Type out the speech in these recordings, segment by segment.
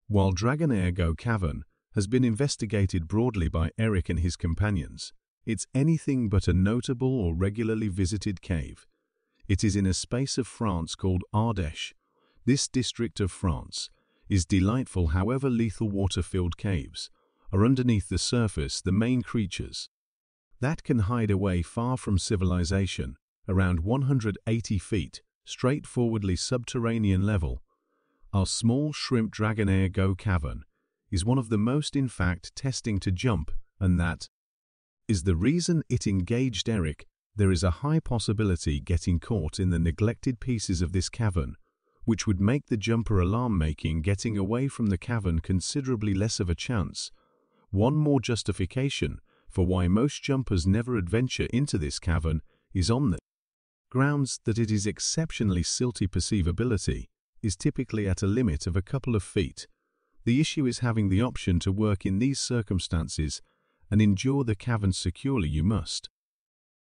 While Dragonair Go Cavern has been investigated broadly by Eric and his companions, it's anything but a notable or regularly visited cave. It is in a space of France called Ardèche. This district of France is delightful, however lethal water-filled caves are underneath the surface. The main creatures that can hide away far from civilization, around 180 feet, straightforwardly subterranean level. Our small shrimp Dragonair Go Cavern is one of the most, in fact, testing to jump, and that is the reason it engaged Eric. There is a high possibility getting caught in the neglected pieces of this cavern, which would make the jumper alarm-making getting away from the cavern considerably less of a chance. One more justification for why most jumpers never adventure into this cavern is on the grounds that it is exceptionally silty. Perceivability is typically at a limit of a couple of feet. The issue is having the option to work in these circumstances and endure the cavern securely. You must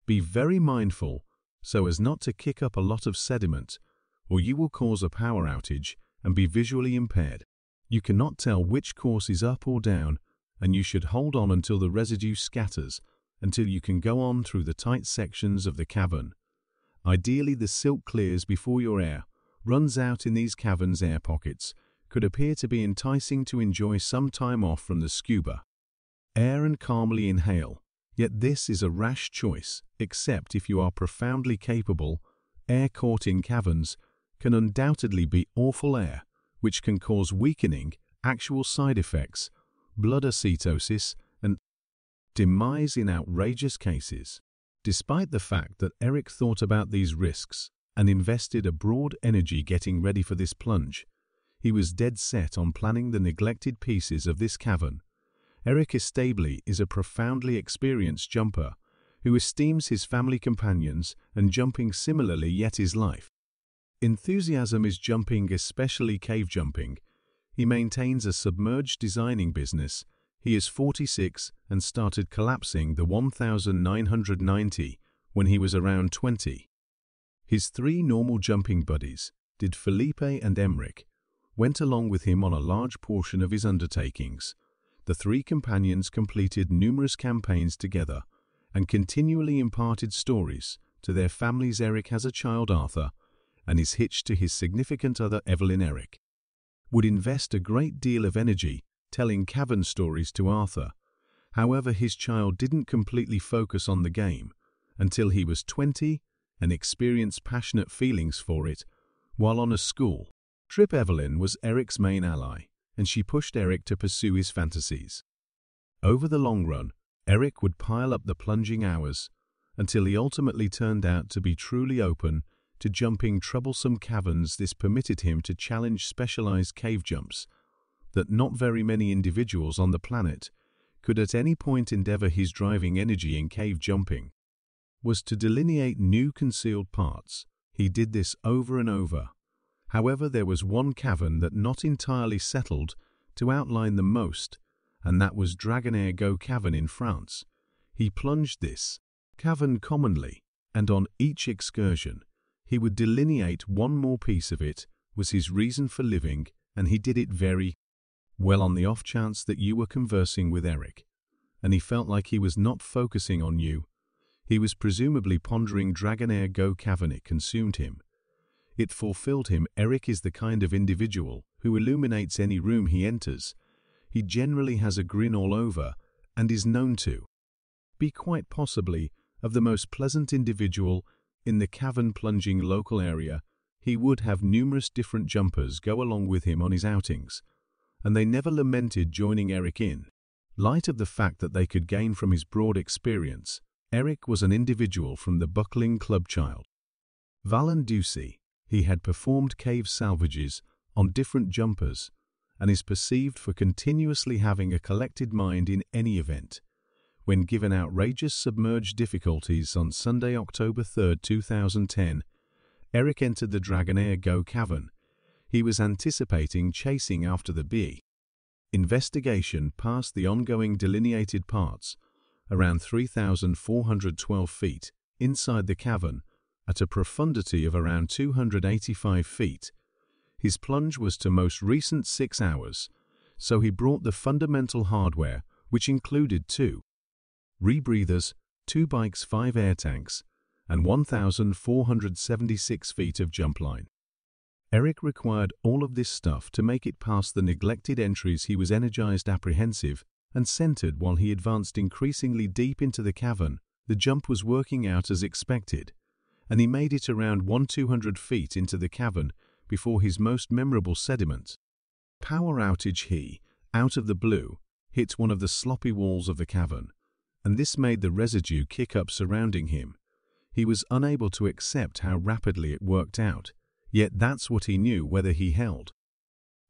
be very mindful so as not to kick up a lot of sediment, or you will cause a power outage and be visually impaired. You cannot tell which course is up or down, and you should hold on until the residue scatters, until you can go on through the tight sections of the cavern. Ideally, the silt clears before your air runs out. In these caverns, air pockets could appear to be enticing to enjoy some time off from the scuba air and calmly inhale. Yet this is a rash choice, except if you are profoundly capable. Air caught in caverns can undoubtedly be awful air, which can cause weakening, actual side effects, blood acetosis, and demise in outrageous cases. Despite the fact that Eric thought about these risks and invested a broad energy getting ready for this plunge, he was dead set on planning the neglected pieces of this cavern. Eric Establie is a profoundly experienced jumper who esteems his family companions and jumping similarly, yet his life enthusiasm is jumping, especially cave jumping. He maintains a submerged designing business. He is 46 and started collapsing the 1990 when he was around 20. His three normal jumping buddies, did Felipe and Emric, went along with him on a large portion of his undertakings. The three companions completed numerous campaigns together and continually imparted stories to their families. Eric has a child, Arthur, and is hitched to his significant other, Evelyn. Eric would invest a great deal of energy telling cavern stories to Arthur. However, his child didn't completely focus on the game until he was 20 and experienced passionate feelings for it while on a school trip. Evelyn was Eric's main ally, and she pushed Eric to pursue his fantasies. Over the long run, Eric would pile up the plunging hours until he ultimately turned out to be truly open to jumping troublesome caverns. This permitted him to challenge specialized cave jumps that not very many individuals on the planet could at any point endeavor. His driving energy in cave jumping was to delineate new concealed parts. He did this over and over. However, there was one cavern that not entirely settled to outline the most, and that was Dragonair Go Cavern in France. He plunged this cavern commonly, and on each excursion, he would delineate one more piece of it. Was his reason for living, and he did it very well. On the off chance that you were conversing with Eric, and he felt like he was not focusing on you, he was presumably pondering Dragonair Go Cavern. It consumed him. It fulfilled him. Eric is the kind of individual who illuminates any room he enters. He generally has a grin all over and is known to be quite possibly of the most pleasant individual in the cavern plunging local area. He would have numerous different jumpers go along with him on his outings, and they never lamented joining Eric in light of the fact that they could gain from his broad experience. Eric was an individual from the buckling club child Valendusi. He had performed cave salvages on different jumpers and is perceived for continuously having a collected mind in any event. When given outrageous submerged difficulties on Sunday, October 3, 2010, Eric entered the Dragonair Go Cavern. He was anticipating chasing after the bee. Investigation past the ongoing delineated parts, around 3,412 feet inside the cavern, at a profundity of around 285 feet. His plunge was to most recent 6 hours, so he brought the fundamental hardware, which included 2 rebreathers, 2 bikes, 5 air tanks, and 1,476 feet of jump line. Eric required all of this stuff to make it past the neglected entries. He was energized, apprehensive, and centered while he advanced increasingly deep into the cavern. The jump was working out as expected, and he made it around 200 feet into the cavern before his most memorable sediment. Power outage. He, out of the blue, hit one of the sloppy walls of the cavern, and this made the residue kick up surrounding him. He was unable to accept how rapidly it worked out, yet that's what he knew. Whether he held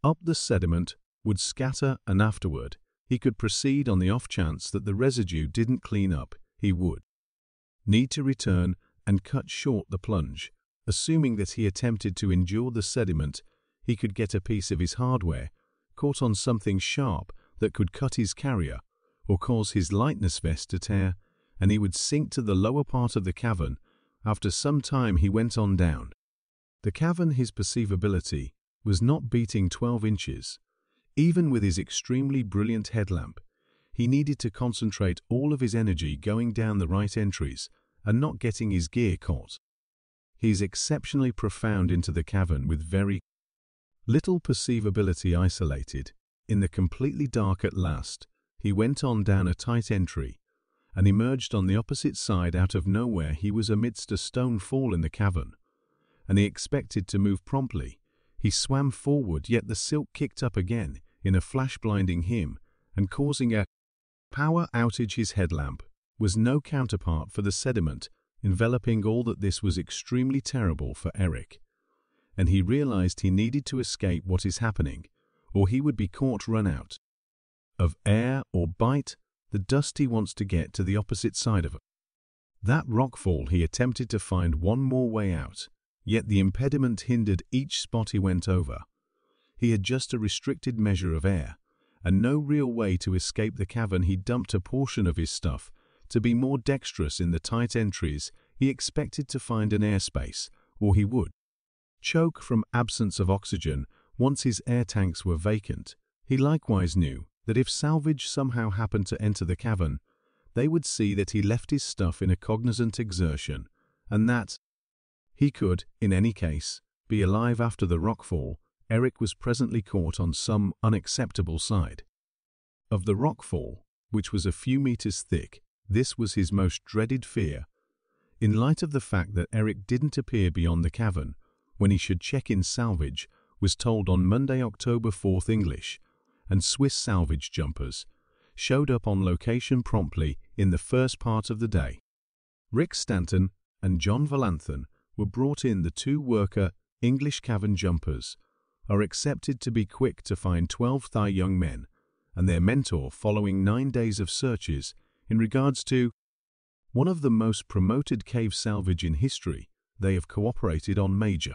up, the sediment would scatter, and afterward he could proceed. On the off chance that the residue didn't clean up, he would need to return and cut short the plunge. Assuming that he attempted to endure the sediment, he could get a piece of his hardware caught on something sharp that could cut his carrier or cause his lightness vest to tear, and he would sink to the lower part of the cavern. After some time he went on down the cavern. His perceivability was not beating 12 inches. Even with his extremely brilliant headlamp, he needed to concentrate all of his energy going down the right entries and not getting his gear caught. He's exceptionally profound into the cavern with very little perceivability. Isolated in the completely dark. At last, he went on down a tight entry and emerged on the opposite side. Out of nowhere, he was amidst a stone fall in the cavern, and he expected to move promptly. He swam forward, yet the silk kicked up again in a flash, blinding him and causing a power outage. His headlamp was no counterpart for the sediment enveloping all that. This was extremely terrible for Eric, and he realized he needed to escape what is happening, or he would be caught, run out of air, or bite the dust. He wants to get to the opposite side of it. That rockfall. He attempted to find one more way out, yet the impediment hindered each spot he went over. He had just a restricted measure of air, and no real way to escape the cavern. He dumped a portion of his stuff to be more dexterous in the tight entries. He expected to find an airspace, or he would choke from absence of oxygen once his air tanks were vacant. He likewise knew that if salvage somehow happened to enter the cavern, they would see that he left his stuff in a cognizant exertion, and that he could, in any case, be alive after the rockfall. Eric was presently caught on some unacceptable side of the rockfall, which was a few meters thick. This was his most dreaded fear, in light of the fact that Eric didn't appear beyond the cavern when he should check in. Salvage was told on Monday, October 4th. English and Swiss salvage jumpers showed up on location promptly in the first part of the day. Rick Stanton and John Valanthan were brought in. The 2 worker English cavern jumpers are accepted to be quick to find 12 Thai young men and their mentor following 9 days of searches in regards to one of the most promoted cave salvage in history. They have cooperated on major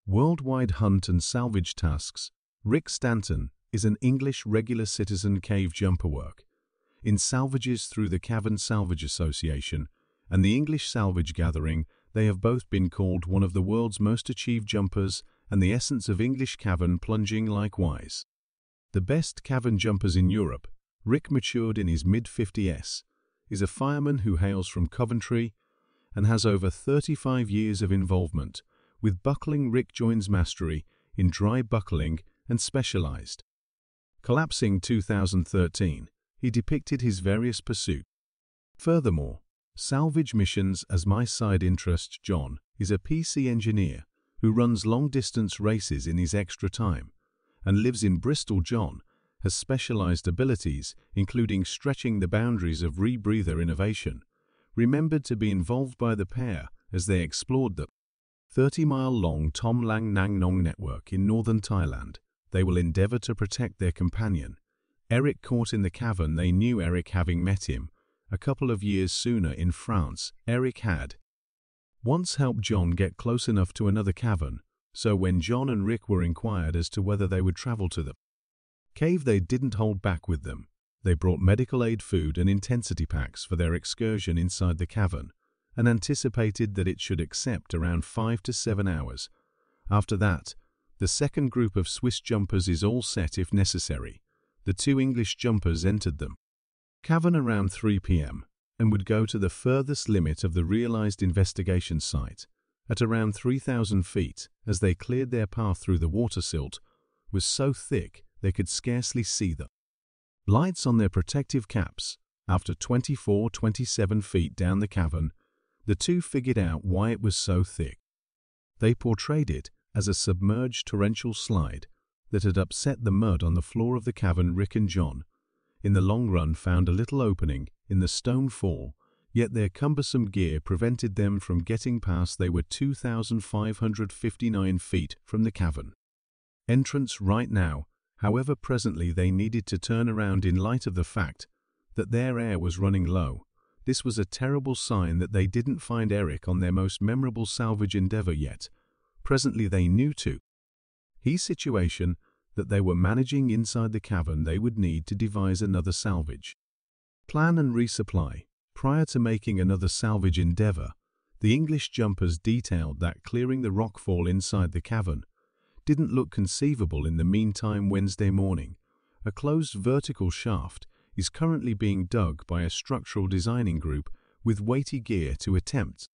worldwide hunt and salvage tasks. Rick Stanton is an English regular citizen cave jumper work in salvages through the Cavern Salvage Association and the English Salvage Gathering. They have both been called one of the world's most achieved jumpers and the essence of English cavern plunging. Likewise, the best cavern jumpers in Europe. Rick, matured in his mid-50s, is a fireman who hails from Coventry and has over 35 years of involvement with buckling. Rick joins mastery in dry buckling and specialized collapsing. 2013, he depicted his various pursuits. Furthermore, salvage missions as my side interest. John is a PC engineer who runs long-distance races in his extra time and lives in Bristol. John has specialized abilities, including stretching the boundaries of rebreather innovation, remembered to be involved by the pair as they explored the 30-mile-long Tom Lang Nang Nong network in northern Thailand. They will endeavor to protect their companion, Eric, caught in the cavern. They knew Eric, having met him a couple of years sooner in France. Eric had once helped John get close enough to another cavern, so when John and Rick were inquired as to whether they would travel to the cave, they didn't hold back with them. They brought medical aid, food, and intensity packs for their excursion inside the cavern and anticipated that it should accept around 5 to 7 hours. After that, the second group of Swiss jumpers is all set if necessary. the two English jumpers entered them cavern around 3 p.m. and would go to the furthest limit of the realized investigation site at around 3,000 feet. As they cleared their path through the water silt was so thick they could scarcely see the lights on their protective caps. After 27 feet down the cavern, the two figured out why it was so thick. They portrayed it as a submerged torrential slide that had upset the mud on the floor of the cavern. Rick and John, in the long run, found a little opening in the stone fall, yet their cumbersome gear prevented them from getting past. They were 2,559 feet from the cavern entrance right now. However, presently they needed to turn around in light of the fact that their air was running low. This was a terrible sign that they didn't find Eric on their most memorable salvage endeavor yet. Presently they knew too his situation that they were managing inside the cavern. They would need to devise another salvage plan and resupply. Prior to making another salvage endeavor, the English jumpers detailed that clearing the rockfall inside the cavern didn't look conceivable. In the meantime, Wednesday morning, a closed vertical shaft is currently being dug by a structural designing group with weighty gear to attempt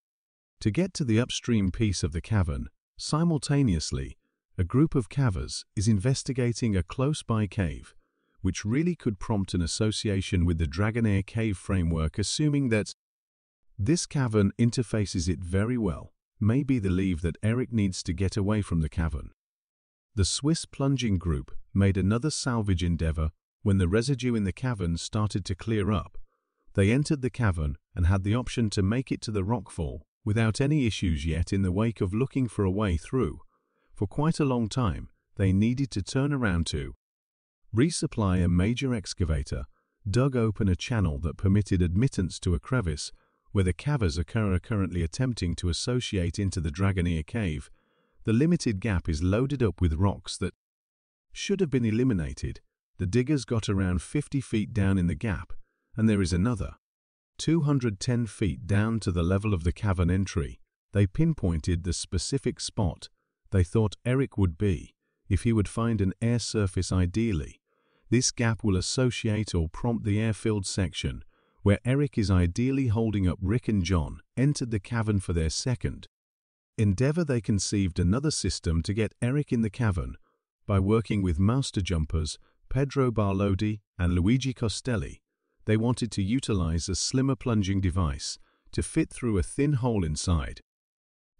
to get to the upstream piece of the cavern. Simultaneously, a group of cavers is investigating a close-by cave, which really could prompt an association with the Dragonair cave framework. Assuming that this cavern interfaces it very well, may be the leave that Eric needs to get away from the cavern. The Swiss plunging group made another salvage endeavor when the residue in the cavern started to clear up. They entered the cavern and had the option to make it to the rockfall without any issues. Yet in the wake of looking for a way through for quite a long time, they needed to turn around to resupply. A major excavator dug open a channel that permitted admittance to a crevice where the cavers are currently attempting to associate into the Dragonair cave. The limited gap is loaded up with rocks that should have been eliminated. The diggers got around 50 feet down in the gap, and there is another 210 feet down to the level of the cavern entry. They pinpointed the specific spot they thought Eric would be if he would find an air surface. Ideally, this gap will associate or prompt the air-filled section where Eric is ideally holding up. Rick and John entered the cavern for their second endeavor. They conceived another system to get Eric in the cavern by working with master jumpers Pedro Barlodi and Luigi Costelli. They wanted to utilize a slimmer plunging device to fit through a thin hole inside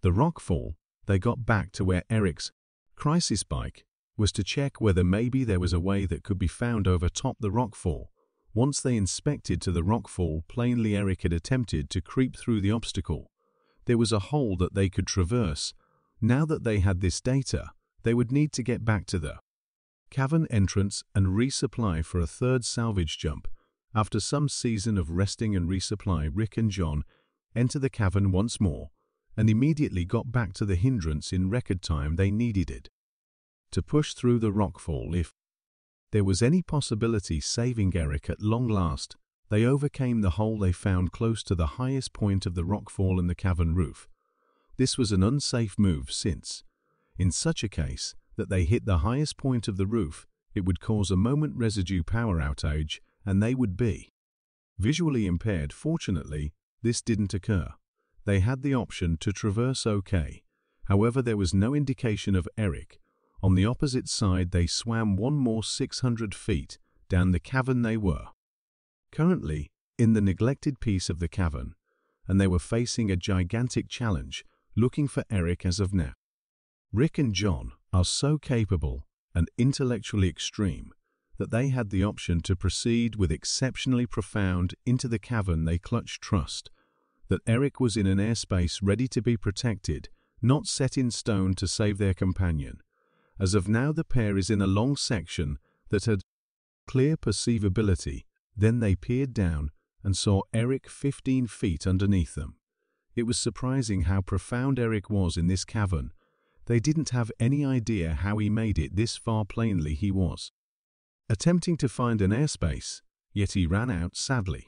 the rockfall. They got back to where Eric's crisis bike was to check whether maybe there was a way that could be found over top the rockfall. Once they inspected to the rockfall, plainly Eric had attempted to creep through the obstacle. There was a hole that they could traverse. Now that they had this data, they would need to get back to the cavern entrance and resupply for a third salvage jump. After some season of resting and resupply, Rick and John enter the cavern once more and immediately got back to the hindrance in record time. They needed it to push through the rockfall if there was any possibility saving Eric. At long last, they overcame the hole they found close to the highest point of the rockfall in the cavern roof. This was an unsafe move since, in such a case that they hit the highest point of the roof, it would cause a moment residue power outage and they would be visually impaired. Fortunately, this didn't occur. They had the option to traverse okay. However, there was no indication of Eric. On the opposite side, they swam one more 600 feet down the cavern. They were currently in the neglected piece of the cavern, and they were facing a gigantic challenge, looking for Eric. As of now, Rick and John are so capable and intellectually extreme that they had the option to proceed with exceptionally profound into the cavern. They clutched trust that Eric was in an airspace ready to be protected, not set in stone to save their companion. As of now, the pair is in a long section that had clear perceivability. Then they peered down and saw Eric 15 feet underneath them. It was surprising how profound Eric was in this cavern. They didn't have any idea how he made it this far. Plainly, he was attempting to find an airspace, yet he ran out, sadly,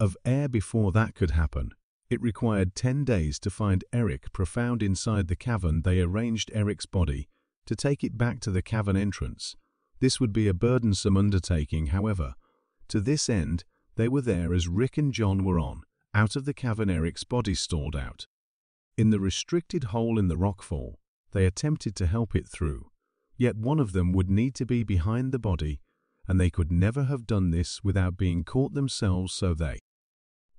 of air before that could happen. It required 10 days to find Eric profound inside the cavern. They arranged Eric's body to take it back to the cavern entrance. This would be a burdensome undertaking, however. To this end, they were there as Rick and John were on. Out of the cavern, Eric's body stalled out. In the restricted hole in the rockfall, they attempted to help it through. Yet one of them would need to be behind the body, and they could never have done this without being caught themselves, so they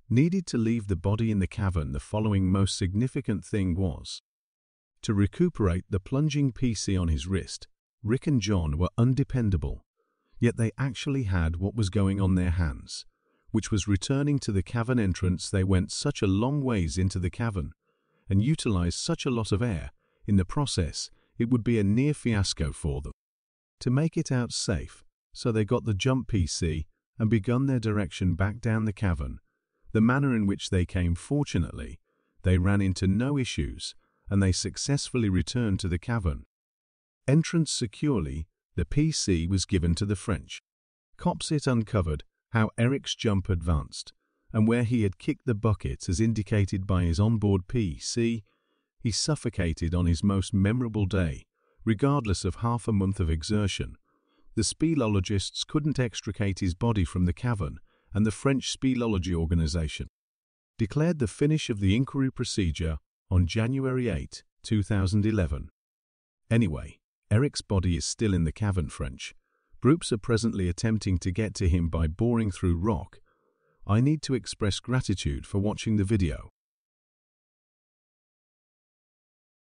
needed to leave the body in the cavern. The following most significant thing was to recuperate the plunging PC on his wrist. Rick and John were undependable, yet they actually had what was going on their hands, which was returning to the cavern entrance. They went such a long ways into the cavern and utilized such a lot of air. In the process, it would be a near fiasco for them to make it out safe, so they got the jump PC and begun their direction back down the cavern. The manner in which they came, fortunately, they ran into no issues, and they successfully returned to the cavern entrance securely. The PC was given to the French cops. It uncovered how Eric's jump advanced and where he had kicked the bucket as indicated by his onboard PC. He suffocated on his most memorable day, regardless of half a month of exertion. The speleologists couldn't extricate his body from the cavern, and the French Speleology Organization declared the finish of the inquiry procedure on January 8, 2011. Anyway, Eric's body is still in the cavern. French groups are presently attempting to get to him by boring through rock. I need to express gratitude for watching the video.